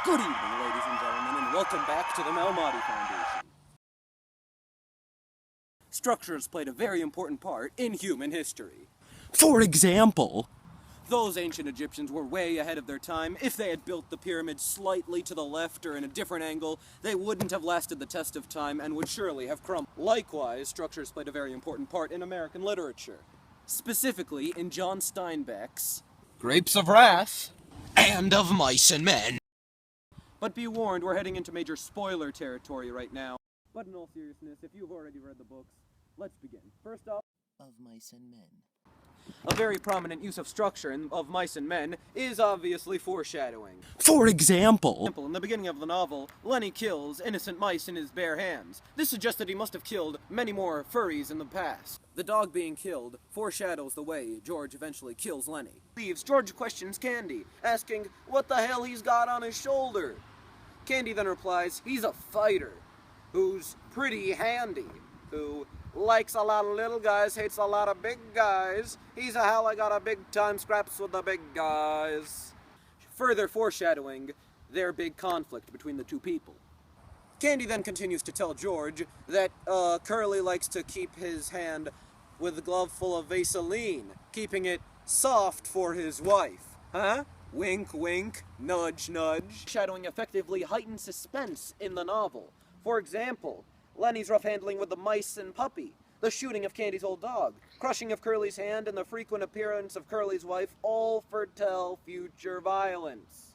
Good evening, ladies and gentlemen, and welcome back to the Malmati Foundation. Structures played a very important part in human history. For example, those ancient Egyptians were way ahead of their time. If they had built the pyramids slightly to the left or in a different angle, they wouldn't have lasted the test of time and would surely have crumbled. Likewise, structures played a very important part in American literature. Specifically in John Steinbeck's Grapes of Wrath and of Mice and Men. But be warned, we're heading into major spoiler territory right now. But in all seriousness, if you've already read the books, let's begin. First off, Of Mice and Men. a very prominent use of structure of Mice and Men is obviously foreshadowing. For example, In the beginning of the novel, Lenny kills innocent mice in his bare hands. This suggests that he must have killed many more furries in the past. The dog being killed foreshadows the way George eventually kills Lenny. Leaves, George questions Candy, asking what the hell he's got on his shoulder. Candy then replies, he's a fighter, who's pretty handy, who likes a lot of little guys, hates a lot of big guys. He's a hell I got a big time scraps with the big guys. Further foreshadowing their big conflict between the two people. Candy then continues to tell George that Curly likes to keep his hand with a glove full of Vaseline, keeping it soft for his wife. Huh? Wink, wink, nudge, nudge. Shadowing effectively heightened suspense in the novel. For example, Lenny's rough handling with the mice and puppy, the shooting of Candy's old dog, crushing of Curly's hand, and the frequent appearance of Curly's wife all foretell future violence.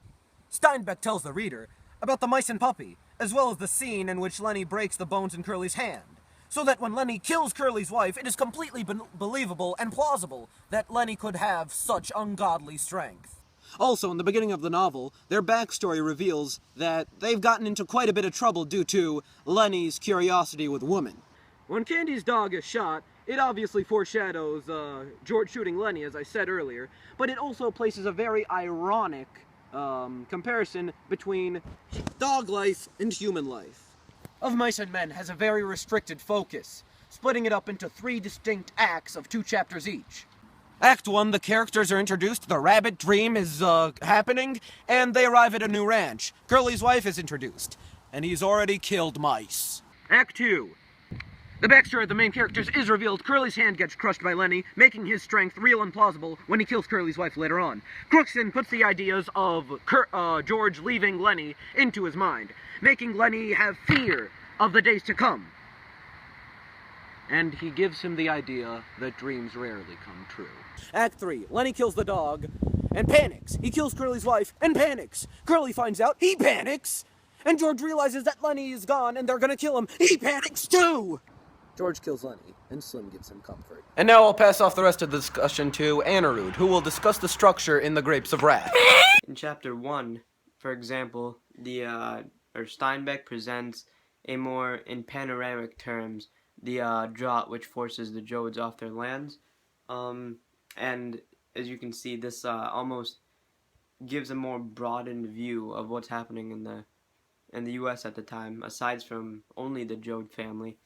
Steinbeck tells the reader about the mice and puppy, as well as the scene in which Lenny breaks the bones in Curly's hand, so that when Lenny kills Curly's wife, it is completely believable and plausible that Lenny could have such ungodly strength. Also, in the beginning of the novel, their backstory reveals that they've gotten into quite a bit of trouble due to Lenny's curiosity with women. When Candy's dog is shot, it obviously foreshadows George shooting Lenny, as I said earlier, but it also places a very ironic comparison between dog life and human life. Of Mice and Men has a very restricted focus, splitting it up into 3 distinct acts of 2 chapters each. Act 1, the characters are introduced, the rabbit dream is happening, and they arrive at a new ranch. Curly's wife is introduced, and he's already killed mice. Act 2. The backstory of the main characters is revealed. Curly's hand gets crushed by Lenny, making his strength real and plausible when he kills Curly's wife later on. Crookston puts the ideas of George leaving Lenny into his mind, making Lenny have fear of the days to come. And he gives him the idea that dreams rarely come true. Act 3. Lenny kills the dog and panics. He kills Curly's wife and panics. Curly finds out, he panics. And George realizes that Lenny is gone and they're gonna kill him. He panics too! George kills Lenny, and Slim gives him comfort. And now I'll pass off the rest of the discussion to Anirudh, who will discuss the structure in the Grapes of Wrath. In chapter 1, for example, Steinbeck presents a more, in panoramic terms, the drought which forces the Jodes off their lands. And as you can see, this almost gives a more broadened view of what's happening in the U.S. at the time, aside from only the Jode family.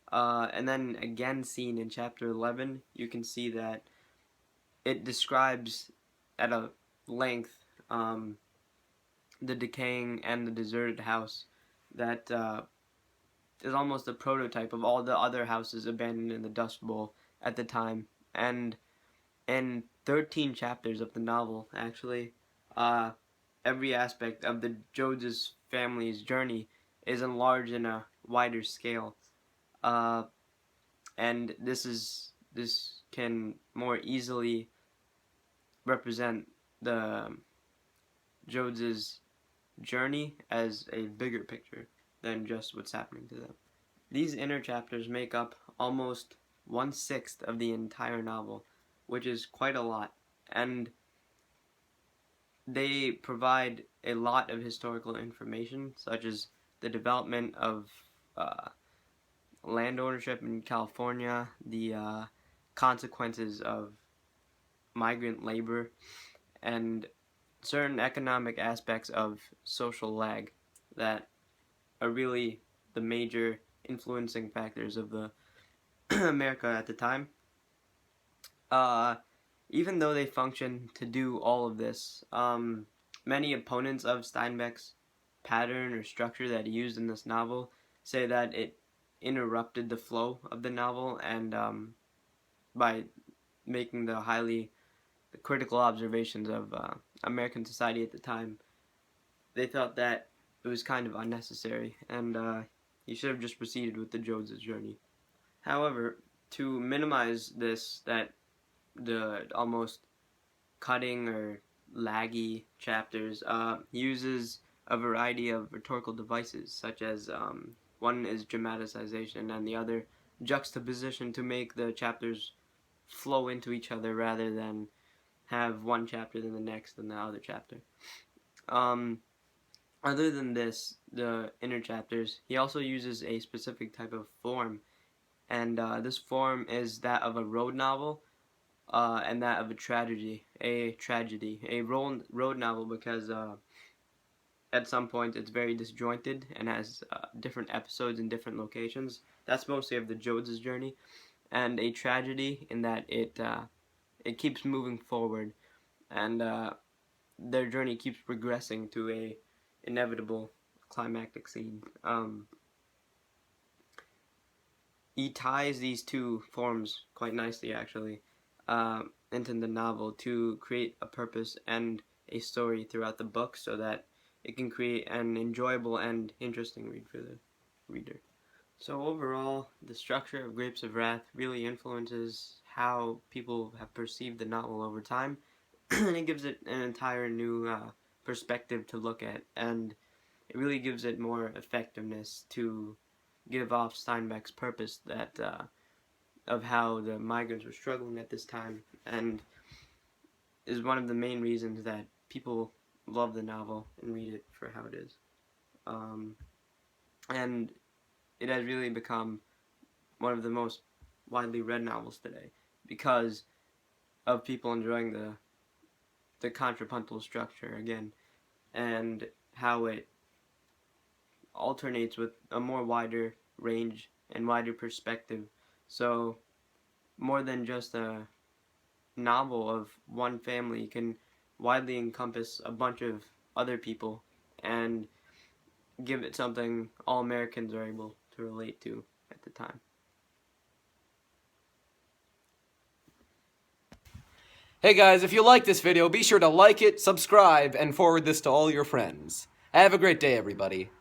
And then again seen in chapter 11, you can see that it describes at a length the decaying and the deserted house that is almost a prototype of all the other houses abandoned in the Dust Bowl at the time. And in 13 chapters of the novel, actually, every aspect of the Jodes' family's journey is enlarged in a wider scale. And this can more easily represent the Jodes' journey as a bigger picture than just what's happening to them. These inner chapters make up almost 1/6 of the entire novel, which is quite a lot, and they provide a lot of historical information, such as the development of land ownership in California, the consequences of migrant labor, and certain economic aspects of social lag that are really the major influencing factors of the America at the time. Even though they function to do all of this, many opponents of Steinbeck's pattern or structure that he used in this novel say that it interrupted the flow of the novel, and by making the highly critical observations of American society at the time, they thought that it was kind of unnecessary, and he should have just proceeded with the Jodes' journey. However, to minimize this, that the almost cutting or laggy chapters, he uses a variety of rhetorical devices, such as one is dramatization and the other juxtaposition, to make the chapters flow into each other rather than have one chapter then the next and the other chapter. Other than this, the inner chapters, he also uses a specific type of form, and this form is that of a road novel and that of a tragedy. A road novel because at some point it's very disjointed and has different episodes in different locations. That's mostly of the Jodes' journey. And a tragedy in that it keeps moving forward, and their journey keeps progressing to a inevitable climactic scene. He ties these two forms quite nicely, actually, into the novel to create a purpose and a story throughout the book, so that it can create an enjoyable and interesting read for the reader. So overall, the structure of Grapes of Wrath really influences how people have perceived the novel over time, and it gives it an entire new perspective to look at, and it really gives it more effectiveness to give off Steinbeck's purpose that of how the migrants were struggling at this time, and is one of the main reasons that people love the novel and read it for how it is. And it has really become one of the most widely read novels today because of people enjoying the contrapuntal structure again, and how it alternates with a more wider range and wider perspective. So more than just a novel of one family, can widely encompass a bunch of other people and give it something all Americans are able to relate to at the time. Hey guys, if you like this video, be sure to like it, subscribe, and forward this to all your friends. Have a great day, everybody.